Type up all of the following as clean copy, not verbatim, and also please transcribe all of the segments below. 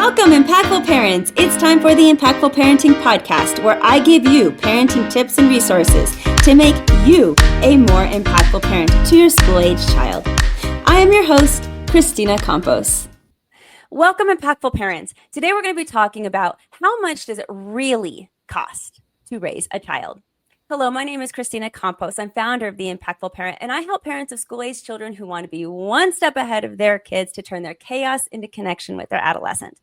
Welcome, Impactful Parents. It's time for the Impactful Parenting Podcast, where I give you parenting tips and resources to make you a more impactful parent to your school-age child. I am your host, Christina Campos. Welcome, Impactful Parents. Today we're going to be talking about how much does it really cost to raise a child. Hello, my name is Christina Campos. I'm founder of The Impactful Parent, and I help parents of school-age children who want to be one step ahead of their kids to turn their chaos into connection with their adolescent.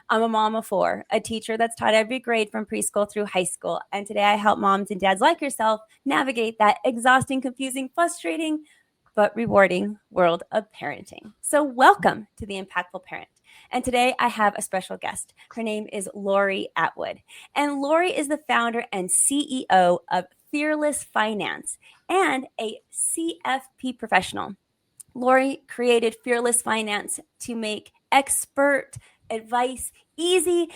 I'm a mom of four, a teacher that's taught every grade from preschool through high school, and today I help moms and dads like yourself navigate that exhausting, confusing, frustrating, but rewarding world of parenting. So welcome to The Impactful Parent. And today I have a special guest. Her name is Lori Atwood. And Lori is the founder and CEO of Fearless Finance and a CFP professional. Lori created Fearless Finance to make expert advice easy,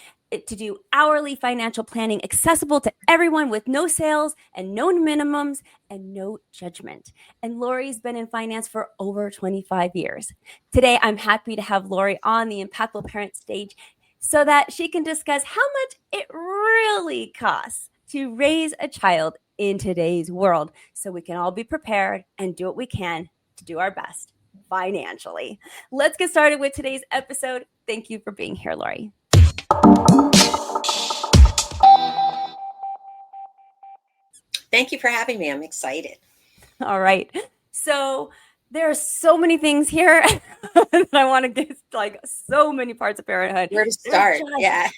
to do hourly financial planning accessible to everyone with no sales and no minimums and no judgment. And Lori's been in finance for over 25 years. Today, I'm happy to have Lori on the Impactful Parent stage so that she can discuss how much it really costs to raise a child in today's world so we can all be prepared and do what we can to do our best financially. Let's get started with today's episode. Thank you for being here, Lori. Thank you for having me. I'm excited. All right. So there are so many things here that I want to get, like so many parts of parenthood. Where to start? Yeah.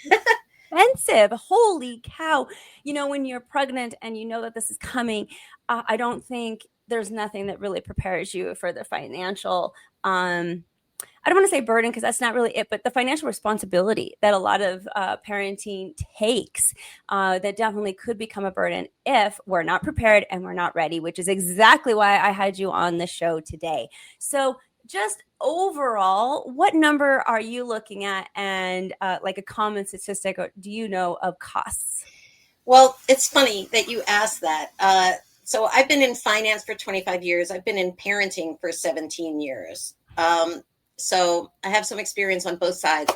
Expensive. Holy cow. You know, when you're pregnant and you know that this is coming, I don't think there's nothing that really prepares you for the financial, I don't want to say burden because that's not really it, but the financial responsibility that a lot of parenting takes that definitely could become a burden if we're not prepared and we're not ready, which is exactly why I had you on the show today. So just overall, what number are you looking at and like a common statistic, or do you know, of costs? Well, it's funny that you asked that. So I've been in finance for 25 years. I've been in parenting for 17 years. So I have some experience on both sides.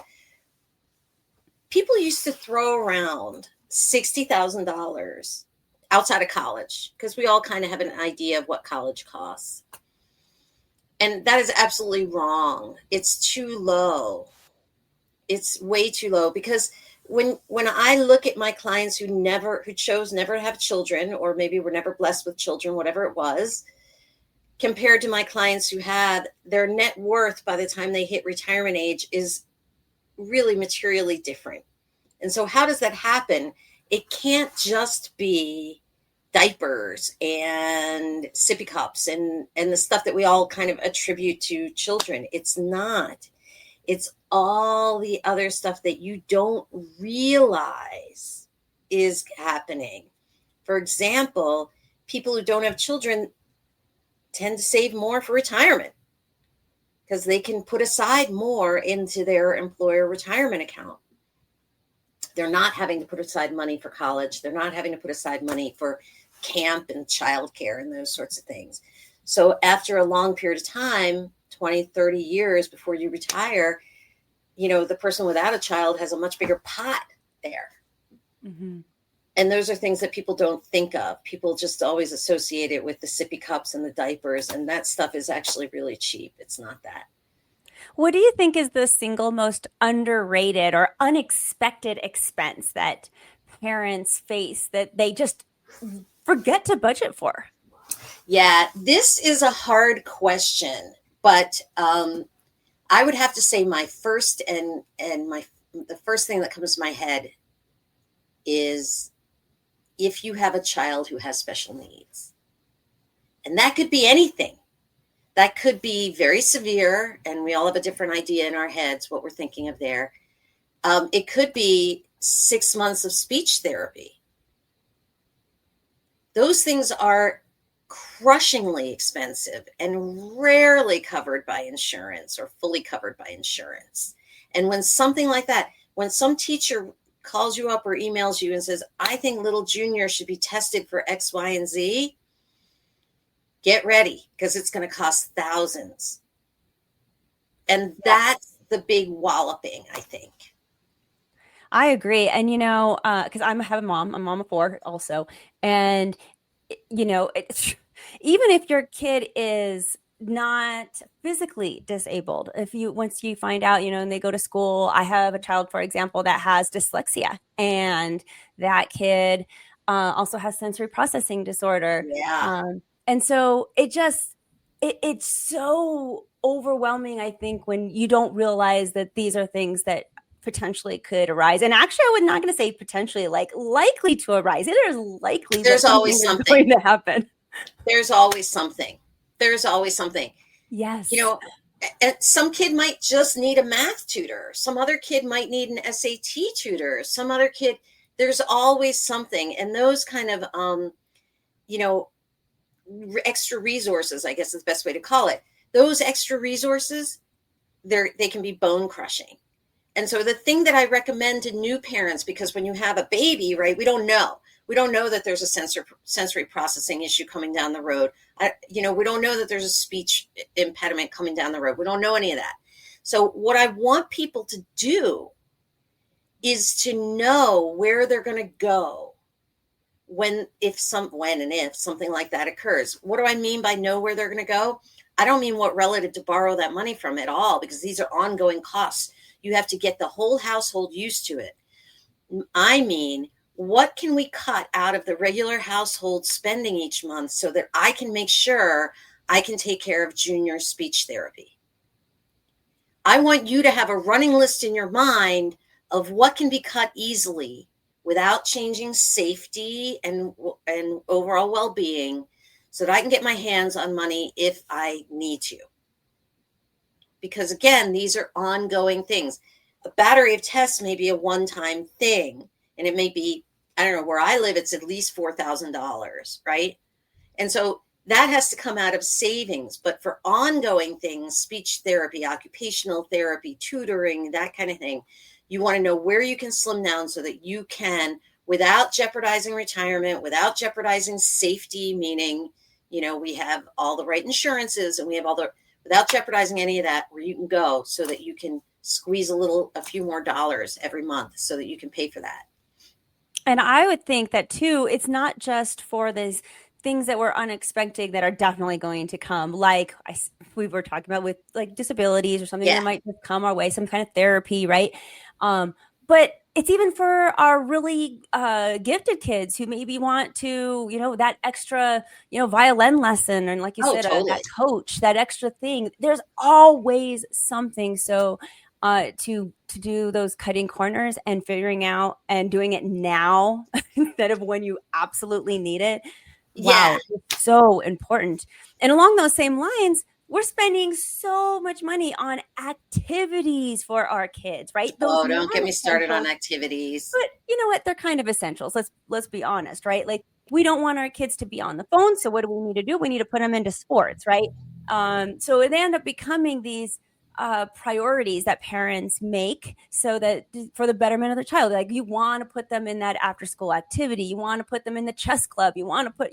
People used to throw around $60,000 outside of college because we all kind of have an idea of what college costs. And that is absolutely wrong. It's too low. It's way too low because when I look at my clients who chose never to have children, or maybe were never blessed with children, whatever it was, compared to my clients who had their net worth by the time they hit retirement age is really materially different. And so how does that happen? It can't just be diapers and sippy cups and the stuff that we all kind of attribute to children. It's not. It's all the other stuff that you don't realize is happening. For example, people who don't have children tend to save more for retirement because they can put aside more into their employer retirement account. They're not having to put aside money for college. They're not having to put aside money for camp and childcare and those sorts of things. So after a long period of time, 20, 30 years before you retire, you know, the person without a child has a much bigger pot there. Mm-hmm. And those are things that people don't think of. People just always associate it with the sippy cups and the diapers. And that stuff is actually really cheap. It's not that. What do you think is the single most underrated or unexpected expense that parents face that they just forget to budget for? Yeah, this is a hard question. But I would have to say my first the first thing that comes to my head is if you have a child who has special needs. And that could be anything. That could be very severe, and we all have a different idea in our heads what we're thinking of there. It could be 6 months of speech therapy. Those things are crushingly expensive and rarely covered by insurance or fully covered by insurance. And when something like that, when some teacher calls you up or emails you and says, I think little Junior should be tested for X, Y, and Z, get ready because it's going to cost thousands. And that's the big walloping, I think. I agree. And, because I have a mom, I'm a mom of four also. And, it's, even if your kid is not physically disabled, if you, once you find out, and they go to school, I have a child, for example, that has dyslexia, and that kid also has sensory processing disorder. Yeah. And so it's so overwhelming, I think, when you don't realize that these are things that potentially could arise. And actually, I was not going to say potentially, like likely to arise. It is likely that There's something always is something. going to happen. There's always something. There's always something. You Yes. know, and some kid might just need a math tutor. Some other kid might need an SAT tutor. Some other kid, there's always something. And those kind of, you know, extra resources, I guess is the best way to call it. Those extra resources, they can be bone crushing. And so the thing that I recommend to new parents, because when you have a baby, right, we don't know. We don't know that there's a sensory processing issue coming down the road. We don't know that there's a speech impediment coming down the road. We don't know any of that. So what I want people to do is to know where they're going to go when and if something like that occurs. What do I mean by know where they're going to go? I don't mean what relative to borrow that money from at all, because these are ongoing costs. You have to get the whole household used to it. I mean, what can we cut out of the regular household spending each month so that I can make sure I can take care of Junior's speech therapy? I want you to have a running list in your mind of what can be cut easily without changing safety and overall well-being, so that I can get my hands on money if I need to. Because again, these are ongoing things. A battery of tests may be a one-time thing, and it may be, I don't know, where I live, it's at least $4,000, right? And so that has to come out of savings. But for ongoing things, speech therapy, occupational therapy, tutoring, that kind of thing, you want to know where you can slim down so that you can, without jeopardizing retirement, without jeopardizing safety, meaning, we have all the right insurances and we have without jeopardizing any of that, where you can go so that you can squeeze a few more dollars every month so that you can pay for that. And I would think that too, it's not just for these things that were unexpected that are definitely going to come, like we were talking about with like disabilities or something that might just come our way, some kind of therapy, right? But it's even for our really gifted kids who maybe want to, that extra, violin lesson, and like you said, totally. that coach, that extra thing. There's always something. So to do those cutting corners and figuring out and doing it now instead of when you absolutely need it. Wow, it's so important. And along those same lines, we're spending so much money on activities for our kids, right? Those don't get me started on activities. But you know what? They're kind of essentials. Let's be honest, right? Like, we don't want our kids to be on the phone. So what do we need to do? We need to put them into sports, right? So they end up becoming these priorities that parents make so that for the betterment of their child. Like, you want to put them in that after school activity, you want to put them in the chess club, you want to put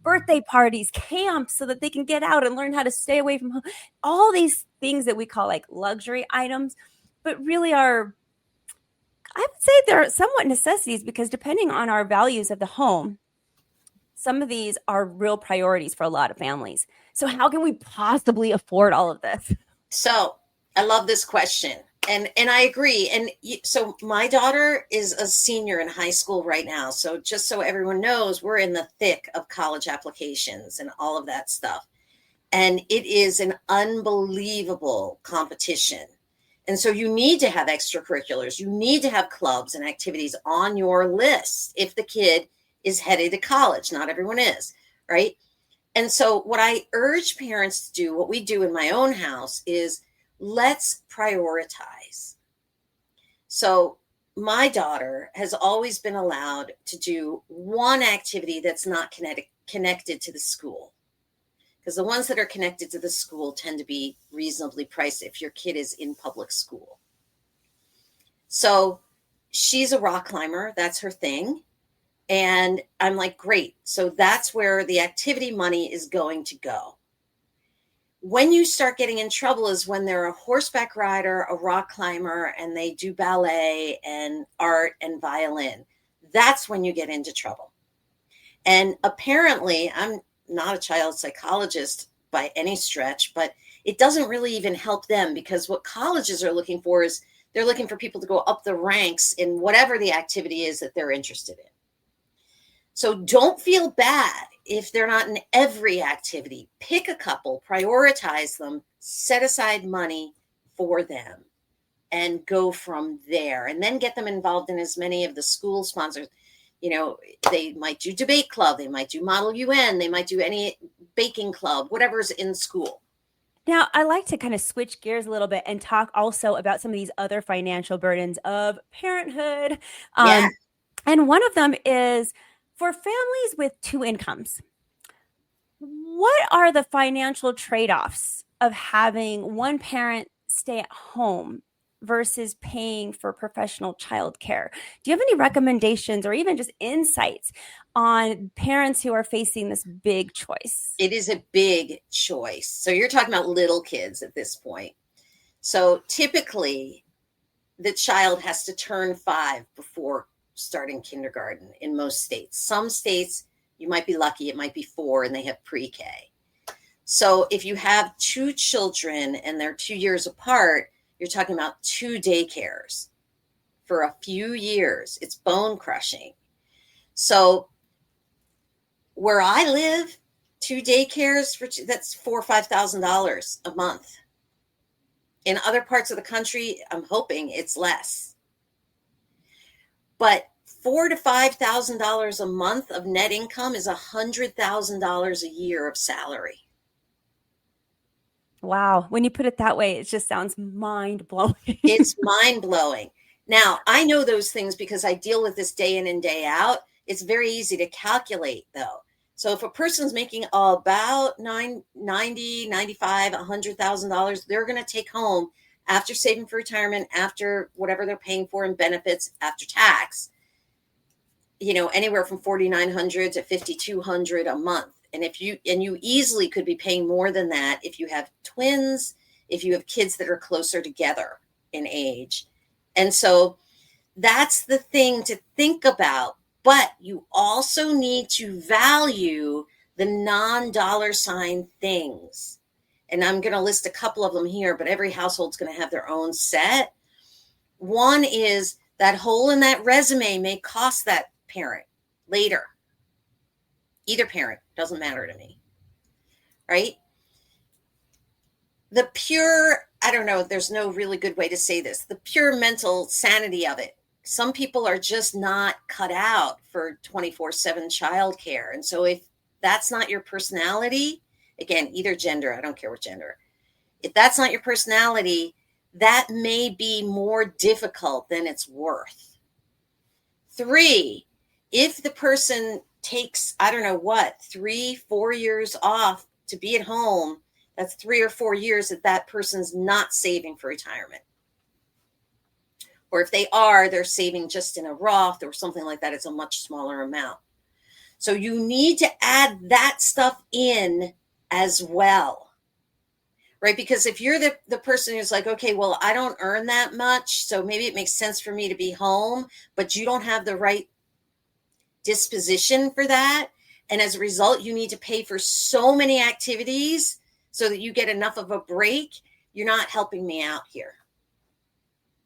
birthday parties, camps, so that they can get out and learn how to stay away from home. All these things that we call like luxury items, but really are, I would say, they're somewhat necessities, because depending on our values of the home, some of these are real priorities for a lot of families. So how can we possibly afford all of this? So I love this question. And I agree. And so my daughter is a senior in high school right now. So just so everyone knows, we're in the thick of college applications and all of that stuff. And it is an unbelievable competition. And so you need to have extracurriculars. You need to have clubs and activities on your list if the kid is headed to college. Not everyone is, right? And so what I urge parents to do, what we do in my own house, is let's prioritize. So my daughter has always been allowed to do one activity that's not connected to the school, because the ones that are connected to the school tend to be reasonably priced if your kid is in public school. So she's a rock climber. That's her thing. And I'm like, great. So that's where the activity money is going to go. When you start getting in trouble is when they're a horseback rider, a rock climber, and they do ballet and art and violin. That's when you get into trouble. And apparently, I'm not a child psychologist by any stretch, but it doesn't really even help them, because what colleges are looking for is they're looking for people to go up the ranks in whatever the activity is that they're interested in. So don't feel bad if they're not in every activity. Pick a couple, prioritize them, set aside money for them, and go from there. And then get them involved in as many of the school sponsors. They might do debate club, they might do Model UN, they might do any baking club, whatever's in school. Now, I like to kind of switch gears a little bit and talk also about some of these other financial burdens of parenthood. Yeah. And one of them is for families with two incomes. What are the financial trade-offs of having one parent stay at home versus paying for professional childcare? Do you have any recommendations or even just insights on parents who are facing this big choice? It is a big choice. So you're talking about little kids at this point. So typically, the child has to turn 5 before starting kindergarten in most states. Some states, you might be lucky, it might be 4 and they have pre-K. So if you have 2 children and they're 2 years apart, you're talking about 2 daycares for a few years. It's bone crushing. So where I live, 2 daycares that's $4,000 or $5,000 a month. In other parts of the country, I'm hoping it's less. But $4,000 to $5,000 a month of net income is $100,000 a year of salary. Wow. When you put it that way, it just sounds mind-blowing. It's mind-blowing. Now, I know those things because I deal with this day in and day out. It's very easy to calculate, though. So if a person's making about $90,000, $95,000, $100,000, they're going to take home, after saving for retirement, after whatever they're paying for in benefits, after tax, anywhere from $4,900 to $5,200 a month. And you easily could be paying more than that if you have twins, if you have kids that are closer together in age. And so that's the thing to think about. But you also need to value the non-dollar sign things. And I'm going to list a couple of them here, but every household's going to have their own set. One is that hole in that resume may cost that parent later. Either parent, doesn't matter to me, right? The pure, I don't know, there's no really good way to say this, the pure mental sanity of it. Some people are just not cut out for 24/7 childcare. And so if that's not your personality, again, either gender, I don't care what gender, if that's not your personality, that may be more difficult than it's worth. 3, if the person takes, 3, 4 years off to be at home, that's 3 or 4 years that person's not saving for retirement. Or if they are, they're saving just in a Roth or something like that. It's a much smaller amount. So you need to add that stuff in as well, right? Because if you're the person who's like, okay, well, I don't earn that much, so maybe it makes sense for me to be home, but you don't have the right disposition for that. And as a result, you need to pay for so many activities so that you get enough of a break. You're not helping me out here.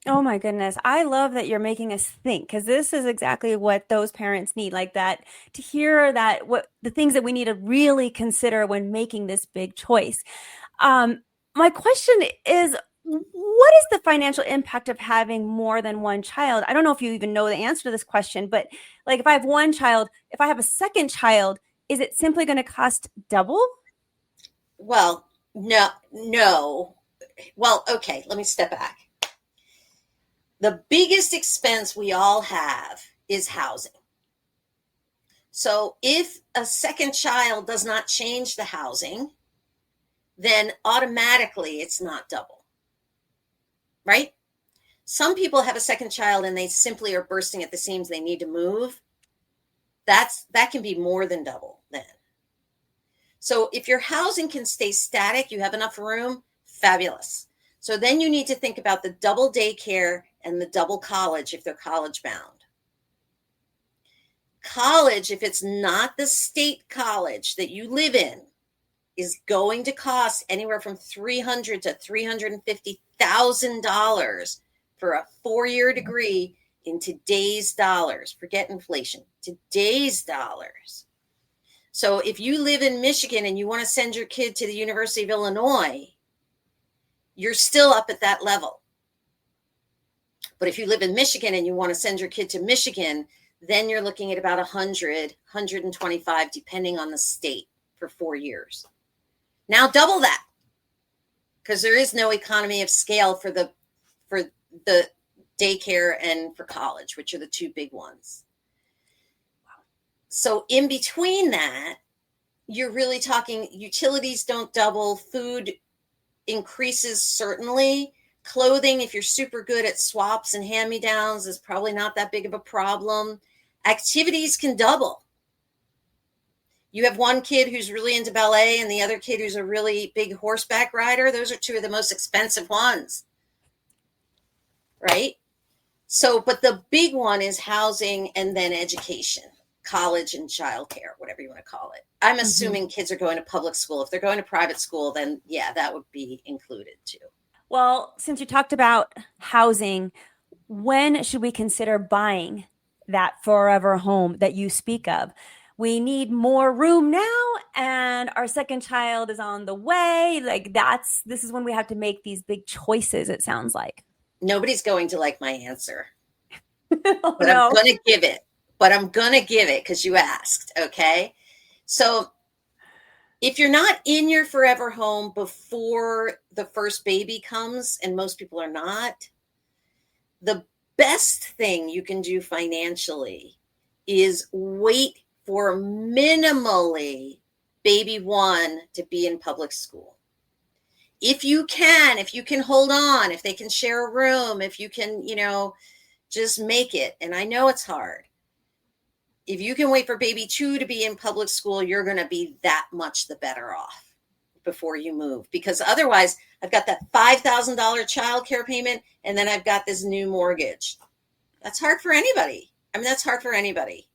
Oh my goodness. I love that you're making us think, because this is exactly what those parents need, like that, to hear that, what the things that we need to really consider when making this big choice. My question is, what is the financial impact of having more than one child? I don't know if you even know the answer to this question, but like if I have one child, if I have a second child, is it simply going to cost double? Well, no. Well, okay, let me step back. The biggest expense we all have is housing. So if a second child does not change the housing, then automatically it's not double, right? Some people have a second child and they simply are bursting at the seams. They need to move. That can be more than double then. So if your housing can stay static, you have enough room, fabulous. So then you need to think about the double daycare and the double college if they're college bound. College, if it's not the state college that you live in, is going to cost anywhere from $300,000 to $350,000 for a 4-year degree in today's dollars. Forget inflation, today's dollars. So if you live in Michigan and you want to send your kid to the University of Illinois, you're still up at that level. But if you live in Michigan and you want to send your kid to Michigan, then you're looking at about 100, 125, depending on the state, for 4 years. Now double that, because there is no economy of scale for the daycare and for college, which are the two big ones. So in between that, you're really talking utilities don't double, food increases certainly. Clothing, if you're super good at swaps and hand-me-downs, is probably not that big of a problem. Activities can double. You have one kid who's really into ballet and the other kid who's a really big horseback rider. Those are two of the most expensive ones, right? So, but the big one is housing and then education, college and childcare, whatever you want to call it. I'm assuming kids are going to public school. If they're going to private school, then yeah, that would be included too. Well, since you talked about housing, when should we consider buying that forever home that you speak of? We need more room now, and our second child is on the way. Like this is when we have to make these big choices, it sounds like. Nobody's going to like my answer, Oh, but no. I'm going to give it. Because you asked, okay? So if you're not in your forever home before the first baby comes, and most people are not, the best thing you can do financially is wait for minimally baby one to be in public school. If you can hold on, if they can share a room, if you can, just make it. And I know it's hard. If you can wait for baby two to be in public school, you're going to be that much the better off before you move. Because otherwise, I've got that $5,000 childcare payment, and then I've got this new mortgage. That's hard for anybody. That's hard for anybody.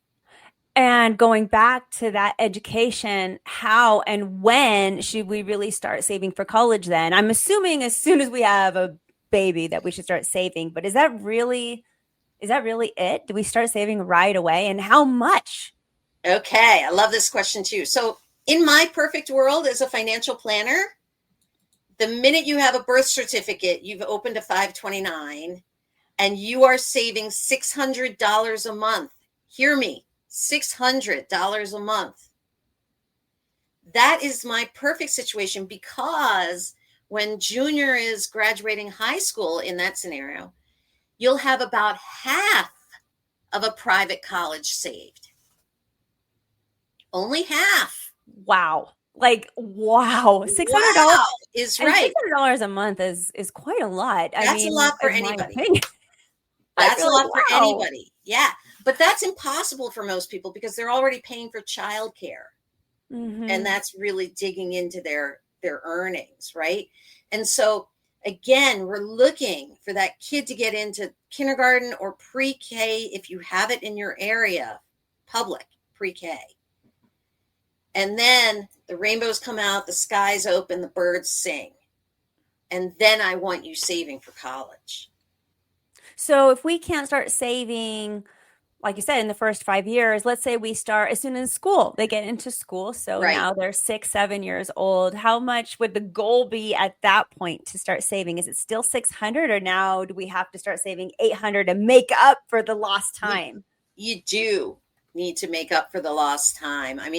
And going back to that education, how and when should we really start saving for college then? I'm assuming as soon as we have a baby that we should start saving, but is that really it? Do we start saving right away, and how much? Okay, I love this question too. So in my perfect world as a financial planner, the minute you have a birth certificate, you've opened a 529 and you are saving $600 a month. Hear me, $600 a month. That is my perfect situation, because when Junior is graduating high school in that scenario, you'll have about half of a private college saved. Only half. Wow. Wow. $600 wow, is right. $600 a month is quite a lot. That's a lot for anybody. That's a lot for anybody. Yeah. But that's impossible for most people because they're already paying for childcare. And that's really digging into their earnings, right? And so again, we're looking for that kid to get into kindergarten or pre-K if you have it in your area, public pre-K. And then the rainbows come out, the skies open, the birds sing. And then I want you saving for college. So if we can't start saving, like you said, in the first 5 years, let's say we start as soon as school, they get into school. So now they're 6, 7 years old. How much would the goal be at that point to start saving? Is it still 600, or now do we have to start saving 800 to make up for the lost time? You do need to make up for the lost time. I'm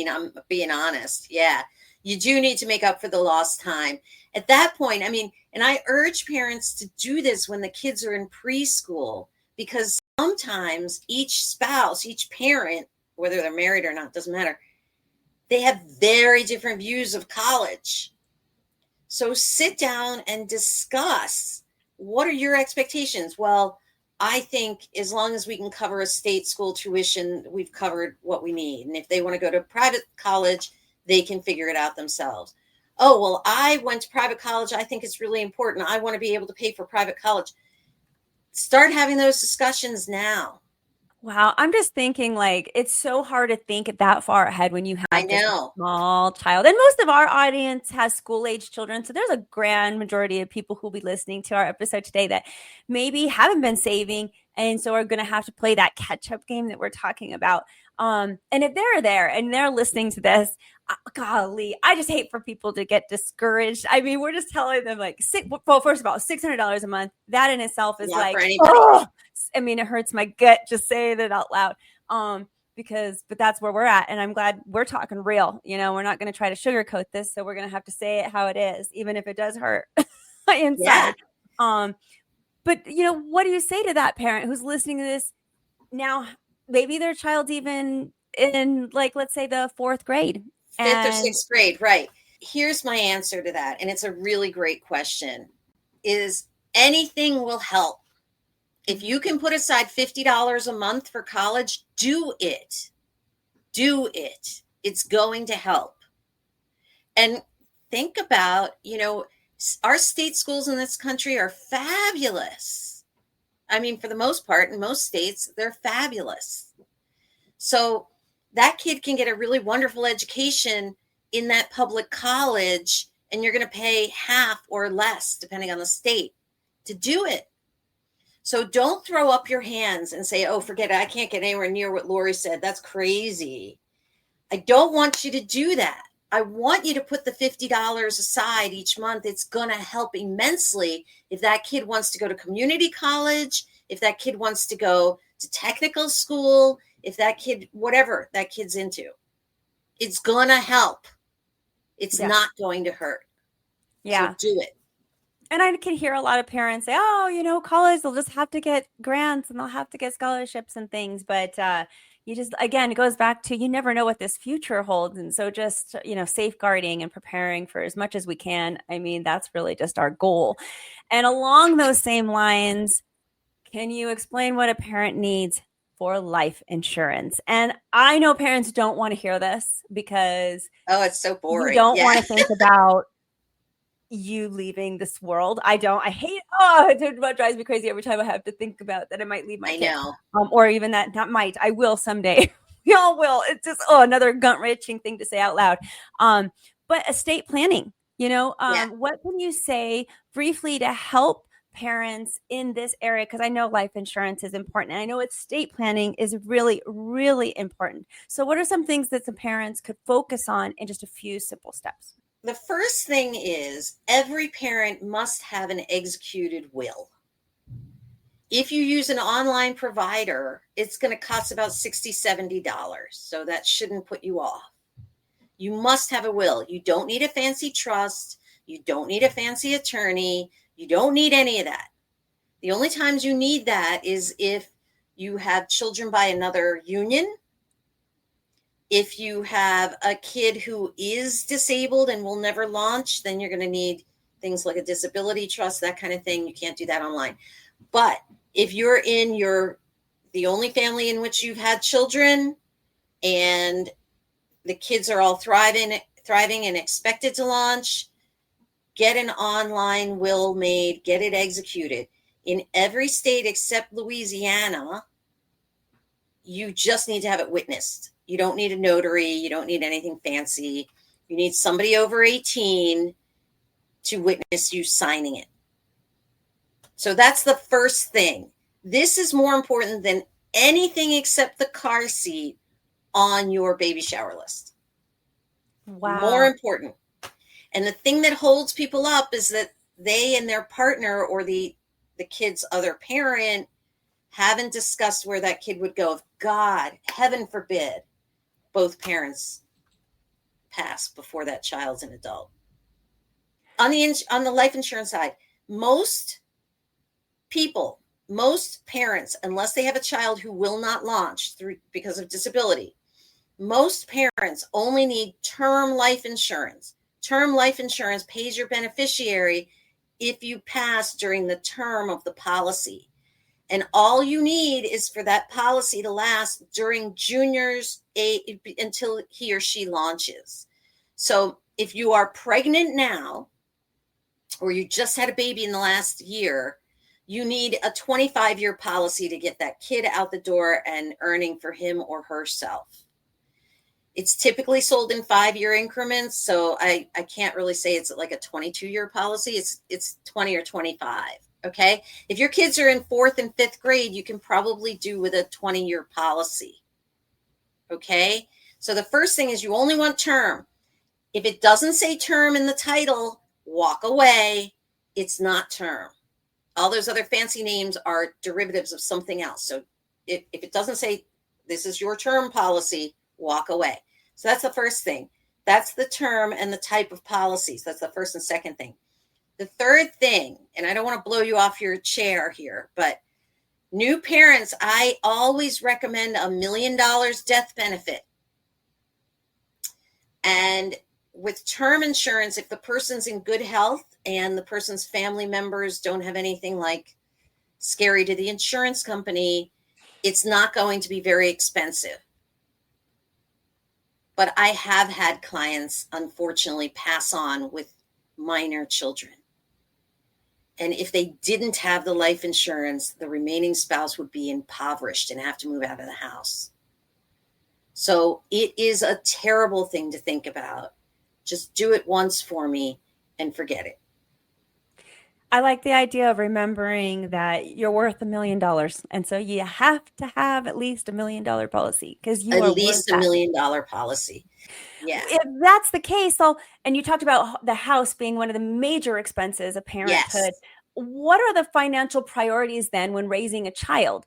being honest. Yeah, you do need to make up for the lost time. At that point, and I urge parents to do this when the kids are in preschool, because sometimes each spouse, each parent, whether they're married or not, doesn't matter, they have very different views of college. So sit down and discuss, what are your expectations? Well, I think as long as we can cover a state school tuition, we've covered what we need. And if they want to go to private college, they can figure it out themselves. Oh, well, I went to private college. I think it's really important. I want to be able to pay for private college. Start having those discussions now. Wow, I'm just thinking like it's so hard to think that far ahead when you I have just a know. small child. And most of our audience has school-age children. So there's a grand majority of people who'll be listening to our episode today that maybe haven't been saving and so are going to have to play that catch-up game that we're talking about. And if they're there and they're listening to this, golly, I just hate for people to get discouraged. I mean, we're just telling them like, well, first of all, $600 a month. That in itself is Not like, for anybody. oh, I mean, it hurts my gut just saying it out loud. But that's where we're at. And I'm glad we're talking real. You know, we're not going to try to sugarcoat this. So we're going to have to say it how it is, even if it does hurt inside. Yeah. But you know, what do you say to that parent who's listening to this now? Maybe their child's even in, like, let's say the 4th grade. Fifth or sixth grade, right. Here's my answer to that, and it's a really great question, is anything will help. If you can put aside $50 a month for college, do it. Do it. It's going to help. And think about, our state schools in this country are fabulous. I mean, for the most part, in most states, they're fabulous. So that kid can get a really wonderful education in that public college, and you're going to pay half or less, depending on the state, to do it. So don't throw up your hands and say, oh, forget it. I can't get anywhere near what Lori said. That's crazy. I don't want you to do that. I want you to put the $50 aside each month. It's going to help immensely if that kid wants to go to community college, if that kid wants to go to technical school, if that kid, whatever that kid's into. It's going to help. It's not going to hurt. Yeah. So do it. And I can hear a lot of parents say, oh, college, they'll just have to get grants and they'll have to get scholarships and things. But you just, again, it goes back to, you never know what this future holds. And so just, safeguarding and preparing for as much as we can. I mean, that's really just our goal. And along those same lines, can you explain what a parent needs for life insurance? And I know parents don't want to hear this because it's so boring. You don't want to think about you leaving this world. I hate it drives me crazy every time I have to think about that I might leave my kid. Or even that, not might, I will someday. We all will. It's just another gut-wrenching thing to say out loud. But estate planning, what can you say briefly to help parents in this area? Because I know life insurance is important, and I know estate planning is really, really important. So what are some things that some parents could focus on in just a few simple steps? The first thing is every parent must have an executed will. If you use an online provider, it's going to cost about $60, $70. So that shouldn't put you off. You must have a will. You don't need a fancy trust. You don't need a fancy attorney. You don't need any of that. The only times you need that is if you have children by another union. If you have a kid who is disabled and will never launch, then you're going to need things like a disability trust, that kind of thing. You can't do that online. But if you're in the only family in which you've had children and the kids are all thriving and expected to launch, get an online will made, get it executed. In every state except Louisiana, you just need to have it witnessed. You don't need a notary. You don't need anything fancy. You need somebody over 18 to witness you signing it. So that's the first thing. This is more important than anything except the car seat on your baby shower list. Wow. More important. And the thing that holds people up is that they and their partner or the kid's other parent haven't discussed where that kid would go. If God, heaven forbid, both parents pass before that child's an adult. On the life insurance side, most parents, unless they have a child who will not launch because of disability, most parents only need term life insurance. Term life insurance pays your beneficiary if you pass during the term of the policy. And all you need is for that policy to last during junior's age until he or she launches. So if you are pregnant now, or you just had a baby in the last year, you need a 25-year policy to get that kid out the door and earning for him or herself. It's typically sold in 5-year increments, so I can't really say it's like a 22-year policy. It's 20 or 25. Okay. If your kids are in 4th and 5th grade, you can probably do with a 20-year policy. Okay. So the first thing is you only want term. If it doesn't say term in the title, walk away. It's not term. All those other fancy names are derivatives of something else. So if it doesn't say this is your term policy, walk away. So that's the first thing. That's the term and the type of policies. That's the first and second thing. The third thing, and I don't want to blow you off your chair here, but new parents, I always recommend $1 million death benefit. And with term insurance, if the person's in good health and the person's family members don't have anything like scary to the insurance company, it's not going to be very expensive. But I have had clients, unfortunately, pass on with minor children. And if they didn't have the life insurance, the remaining spouse would be impoverished and have to move out of the house. So it is a terrible thing to think about. Just do it once for me and forget it. I like the idea of remembering that you're worth $1 million. And so you have to have at least $1 million policy because you At are least worth $1 that. million policy. Yeah. If that's the case, and you talked about the house being one of the major expenses of parenthood. Yes. What are the financial priorities then when raising a child?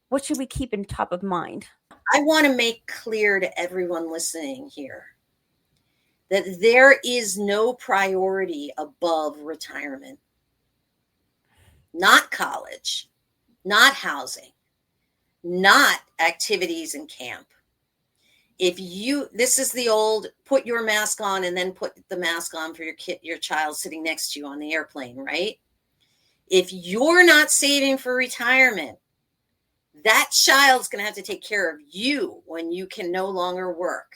What should we keep in top of mind? I want to make clear to everyone listening here that there is no priority above retirement. Not college, not housing, not activities in camp. This is the old put your mask on and then put the mask on for your child sitting next to you on the airplane, right? If you're not saving for retirement, that child's going to have to take care of you when you can no longer work.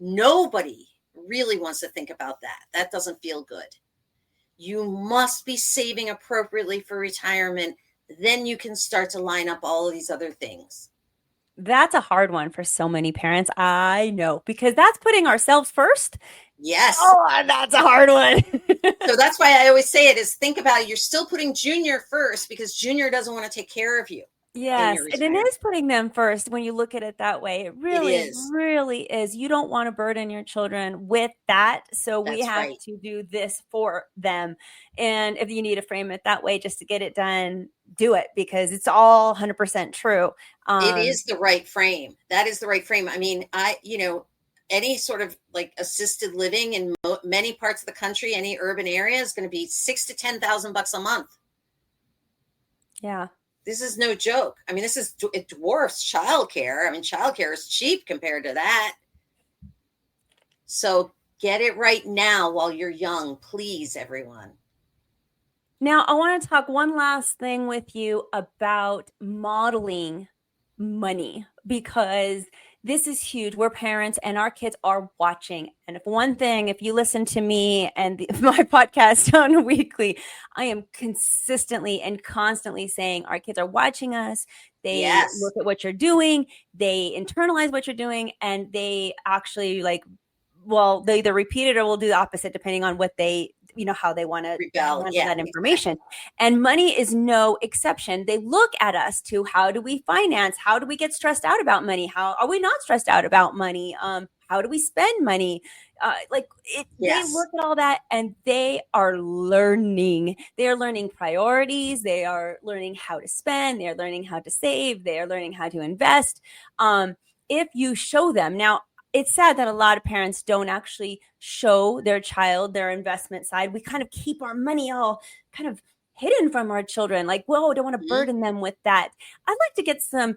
Nobody really wants to think about that. That doesn't feel good. You must be saving appropriately for retirement. Then you can start to line up all of these other things. That's a hard one for so many parents. I know, because that's putting ourselves first. Yes. Oh, that's a hard one. So that's why I always say it is think about it. You're still putting Junior first because Junior doesn't want to take care of you. Yes, and it is putting them first when you look at it that way. It really is. You don't want to burden your children with that. So we have to do this for them. And if you need to frame it that way just to get it done, do it because it's all 100% true. It is the right frame. That is the right frame. I mean, any sort of like assisted living in many parts of the country, any urban area is going to be $6,000 to $10,000 a month. Yeah. This is no joke. I mean, it dwarfs childcare. I mean, childcare is cheap compared to that. So get it right now while you're young, please, everyone. Now, I want to talk one last thing with you about modeling money because this is huge. We're parents and our kids are watching. And if you listen to me and my podcast on weekly, I am consistently and constantly saying our kids are watching us. They look at what you're doing. They internalize what you're doing. And they actually they either repeat it or will do the opposite depending on what they how they want to handle that information. Exactly. And money is no exception. They look at us to how do we finance? How do we get stressed out about money? How are we not stressed out about money? How do we spend money? They look at all that and they are learning. They are learning priorities. They are learning how to spend. They are learning how to save. They are learning how to invest. If you show them now, it's sad that a lot of parents don't actually show their child their investment side. We kind of keep our money all kind of hidden from our children. Like, whoa, I don't want to burden them with that. I'd like to get some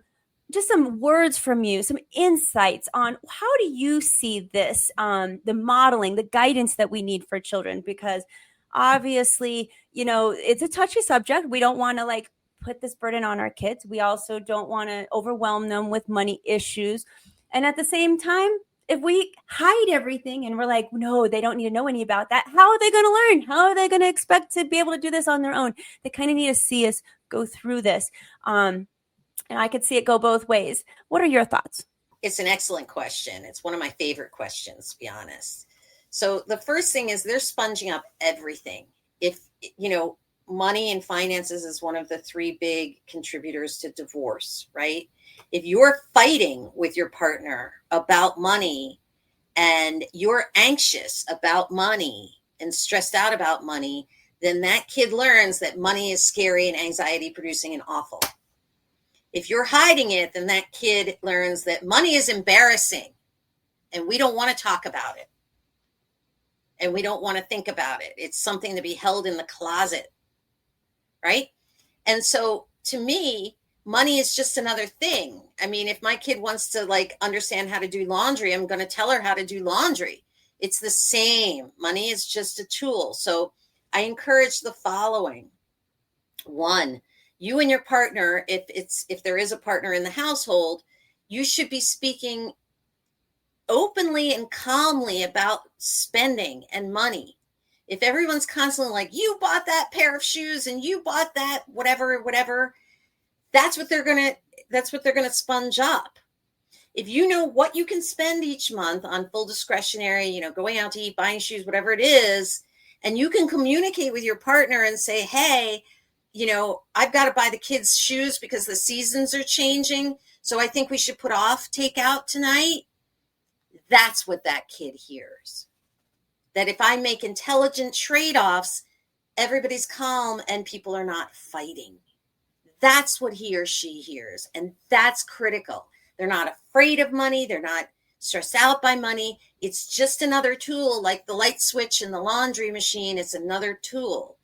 words from you, some insights on how do you see this, the modeling, the guidance that we need for children? Because obviously, it's a touchy subject. We don't want to put this burden on our kids. We also don't want to overwhelm them with money issues. And at the same time, if we hide everything and we're like, no, they don't need to know any about that, how are they going to learn? How are they going to expect to be able to do this on their own? They kind of need to see us go through this. And I could see it go both ways. What are your thoughts? It's an excellent question. It's one of my favorite questions, to be honest. So the first thing is they're sponging up everything. If, money and finances is one of the three big contributors to divorce, right? If you're fighting with your partner about money and you're anxious about money and stressed out about money, then that kid learns that money is scary and anxiety producing and awful. If you're hiding it, then that kid learns that money is embarrassing and we don't want to talk about it. And we don't want to think about it. It's something to be held in the closet, right? And so to me, money is just another thing. I mean, if my kid wants to understand how to do laundry, I'm going to tell her how to do laundry. It's the same. Money is just a tool. So I encourage the following. One, you and your partner, if there is a partner in the household, you should be speaking openly and calmly about spending and money. If everyone's constantly like, you bought that pair of shoes and you bought that whatever, that's what they're gonna sponge up. If you know what you can spend each month on full discretionary, going out to eat, buying shoes, whatever it is, and you can communicate with your partner and say, hey, I've got to buy the kids shoes because the seasons are changing. So I think we should put off takeout tonight. That's what that kid hears. That if I make intelligent trade-offs, everybody's calm and people are not fighting. That's what he or she hears. And that's critical. They're not afraid of money. They're not stressed out by money. It's just another tool, like the light switch in the laundry machine. It's another tool.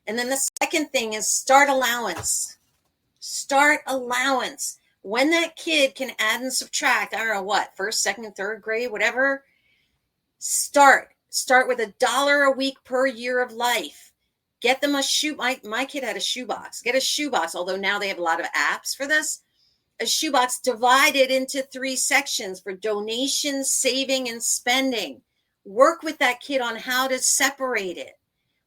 And then the second thing is start allowance. Start allowance. When that kid can add and subtract, I don't know what, first, second, third grade, whatever, start with $1 a week per year of life. Get them a shoe. My kid had a shoebox. Get a shoebox, although now they have a lot of apps for this. A shoebox divided into 3 sections for donations, saving, and spending. Work with that kid on how to separate it.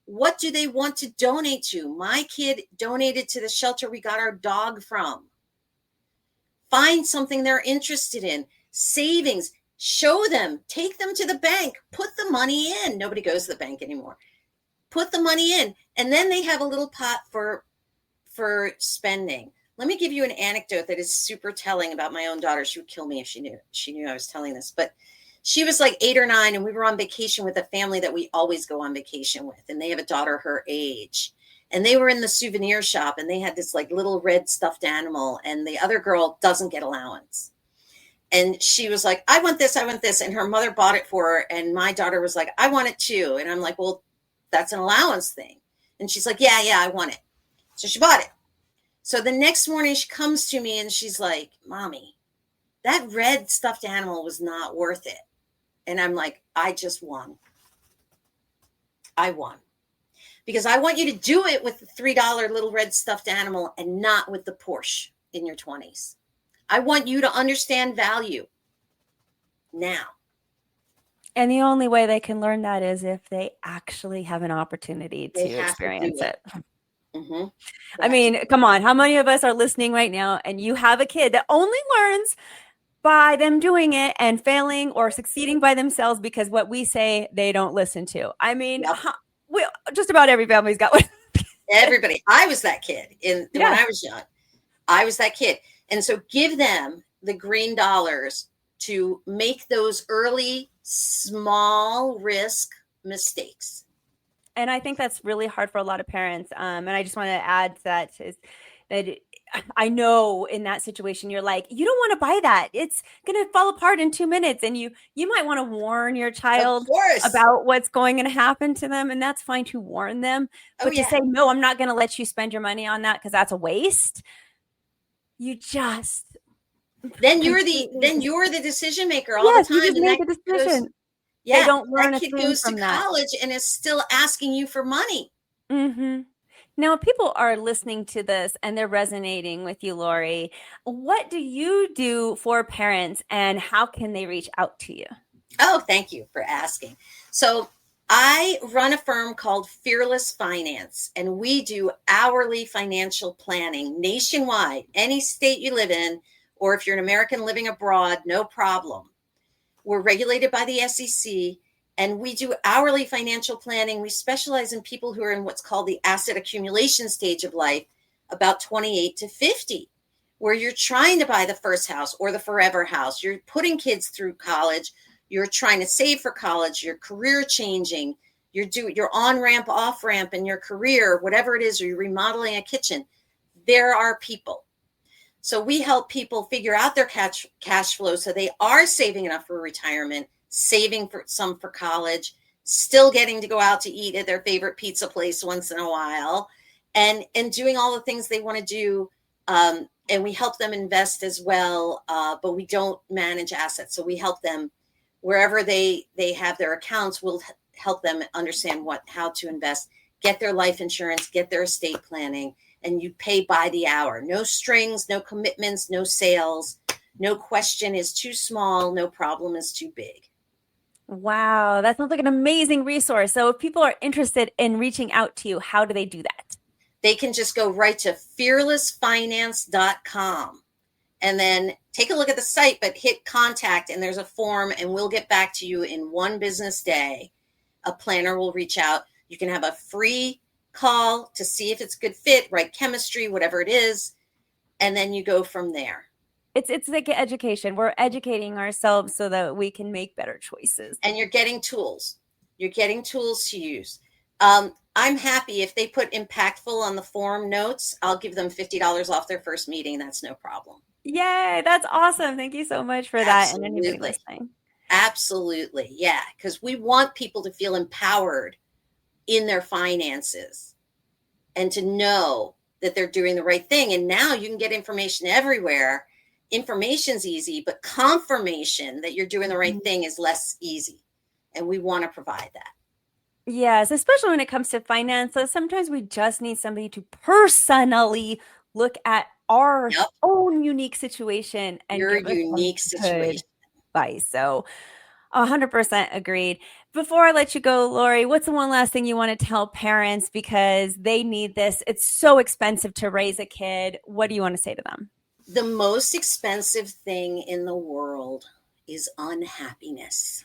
What do they want to donate to? My kid donated to the shelter we got our dog from. Find something they're interested in. Savings. Show them. Take them to the bank. Put the money in. Nobody goes to the bank anymore. Put the money in. And then they have a little pot for spending. Let me give you an anecdote that is super telling about my own daughter. She would kill me if she knew I was telling this. But she was like 8 or 9, and we were on vacation with a family that we always go on vacation with. And they have a daughter her age. And they were in the souvenir shop, and they had this little red stuffed animal. And the other girl doesn't get allowance. And she was like, I want this. And her mother bought it for her. And my daughter was like, I want it too. And I'm like, well, that's an allowance thing. And she's like, yeah, I want it. So she bought it. So the next morning she comes to me and she's like, Mommy, that red stuffed animal was not worth it. And I'm like, I just won. I won. Because I want you to do it with the $3 little red stuffed animal and not with the Porsche in your 20s. I want you to understand value now. And the only way they can learn that is if they actually have an opportunity to experience it. Mm-hmm. I mean, come on. How many of us are listening right now and you have a kid that only learns by them doing it and failing or succeeding by themselves because what we say they don't listen to? I mean, just about every family's got one. Everybody. I was that kid when I was young. I was that kid. And so give them the green dollars to make those early, small risk mistakes. And I think that's really hard for a lot of parents. And I just want to add that I know in that situation, you're like, you don't want to buy that. It's going to fall apart in 2 minutes. And you might want to warn your child about what's going to happen to them. And that's fine to warn them. But to say, no, I'm not going to let you spend your money on that because that's a waste. You just then you're the decision maker all the time. You just made the decision. They don't learn that kid goes to college and is still asking you for money. Mm-hmm. Now, if people are listening to this and they're resonating with you, Lori, what do you do for parents and how can they reach out to you? Oh, thank you for asking. So I run a firm called Fearless Finance, and we do hourly financial planning nationwide, any state you live in, or if you're an American living abroad, no problem. We're regulated by the SEC, and we do hourly financial planning. We specialize in people who are in what's called the asset accumulation stage of life, about 28 to 50, where you're trying to buy the first house or the forever house. You're putting kids through college. You're trying to save for college. You're career changing. You're on ramp, off ramp in your career, whatever it is, or you're remodeling a kitchen. There are people. So we help people figure out their cash flow so they are saving enough for retirement, saving for some for college, still getting to go out to eat at their favorite pizza place once in a while, and doing all the things they want to do. And we help them invest as well, but we don't manage assets. So we help them wherever they have their accounts. We'll help them understand how to invest, get their life insurance, get their estate planning, and you pay by the hour. No strings, no commitments, no sales. No question is too small. No problem is too big. Wow, that sounds like an amazing resource. So if people are interested in reaching out to you, how do they do that? They can just go right to fearlessfinance.com and then take a look at the site, but hit contact and there's a form and we'll get back to you in one business day. A planner will reach out. You can have a free call to see if it's a good fit, right chemistry, whatever it is, and then you go from there. It's like education. We're educating ourselves so that we can make better choices. And you're getting tools. You're getting tools to use. I'm happy if they put impactful on the form notes, I'll give them $50 off their first meeting. That's no problem. Yay, that's awesome. Thank you so much for that. And anybody listening. Absolutely. Yeah, because we want people to feel empowered in their finances and to know that they're doing the right thing. And now you can get information everywhere. Information's easy, but confirmation that you're doing the right thing is less easy. And we want to provide that. Yes, especially when it comes to finances. Sometimes we just need somebody to personally look at our own unique situation and your unique situation. Advice. So 100% agreed. Before I let you go, Lori, what's the one last thing you want to tell parents because they need this? It's so expensive to raise a kid. What do you want to say to them? The most expensive thing in the world is unhappiness.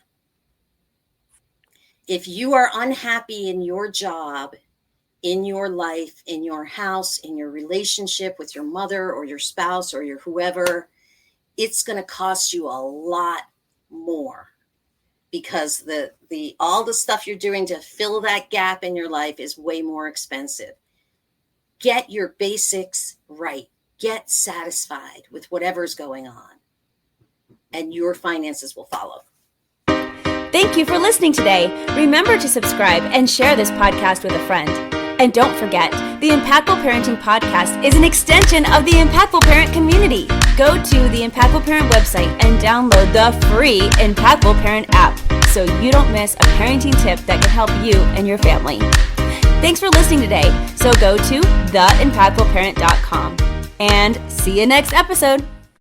If you are unhappy in your job, in your life, in your house, in your relationship with your mother or your spouse or your whoever, it's going to cost you a lot more because all the stuff you're doing to fill that gap in your life is way more expensive. Get your basics right. Get satisfied with whatever's going on, and your finances will follow. Thank you for listening today. Remember to subscribe and share this podcast with a friend. And don't forget, the Impactful Parenting Podcast is an extension of the Impactful Parent community. Go to the Impactful Parent website and download the free Impactful Parent app so you don't miss a parenting tip that can help you and your family. Thanks for listening today. So go to theimpactfulparent.com and see you next episode.